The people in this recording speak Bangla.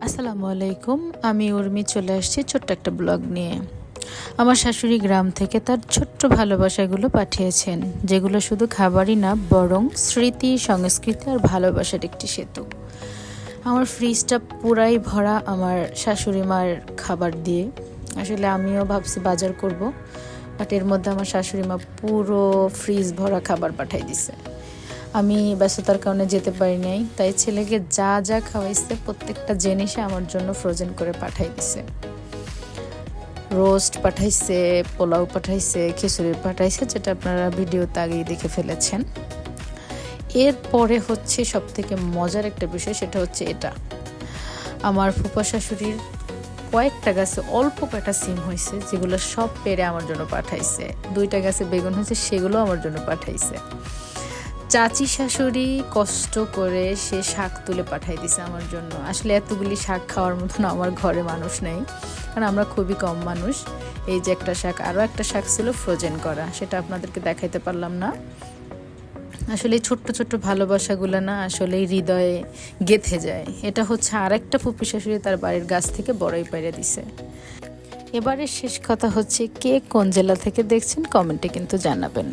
আসসালামু আলাইকুম। আমি উর্মি চলে আসছি ছোট্ট একটা ব্লগ নিয়ে। আমার শাশুড়ি গ্রাম থেকে তার ছোট্ট ভালোবাসাগুলো পাঠিয়েছেন, যেগুলো শুধু খাবারই না বরং স্মৃতি, সংস্কৃতি আর ভালোবাসার একটি সেতু। আমার ফ্রিজটা পুরাই ভরা আমার শাশুড়ি মার খাবার দিয়ে। আসলে আমিও ভাবছি বাজার করব, বাট এর মধ্যে আমার শাশুড়ি মা পুরো ফ্রিজ ভরা খাবার পাঠাই দিছে। আমি ব্যস্ততার কারণে যেতে পারি নাই, তাই ছেলেকে যা যা খাওয়াইছে প্রত্যেকটা জিনিসে আমার জন্য ফ্রোজেন করে পাঠাই দিছে। রোস্ট পাঠাইছে, পোলাও পাঠাইছে, খিচুড়ি পাঠাইছে, যেটা আপনারা ভিডিওতে আগেই দেখে ফেলেছেন। এরপরে হচ্ছে সবথেকে মজার একটা বিষয়, সেটা হচ্ছে এটা। আমার ফুপা শাশুড়ির কয়েকটা গাছে অল্প কয়েকটা সিম হয়েছে, যেগুলো সব পেরে আমার জন্য পাঠাইছে। 2টা গাছে বেগুন হয়েছে, সেগুলো আমার জন্য পাঠাইছে। চাচি শাশুড়ি কষ্ট করে সে শাক তুলে পাঠাই দিছে আমার জন্য। আসলে এতগুলি শাক খাওয়ার মতন আমার ঘরে মানুষ নেই, কারণ আমরা খুবই কম মানুষ। এই যে একটা শাক, আরও একটা শাক ছিল ফ্রোজেন করা, সেটা আপনাদেরকে দেখাইতে পারলাম না। আসলে এই ছোট্ট ছোট্ট ভালোবাসাগুলো না আসলে হৃদয়ে গেঁথে যায়। এটা হচ্ছে আরেকটা ফুপি শাশুড়ি তার বাড়ির গাছ থেকে বড়ই পাইরা দিছে। এবারে শেষ কথা হচ্ছে, কে কোন জেলা থেকে দেখছেন কমেন্টে কিন্তু জানাবেন।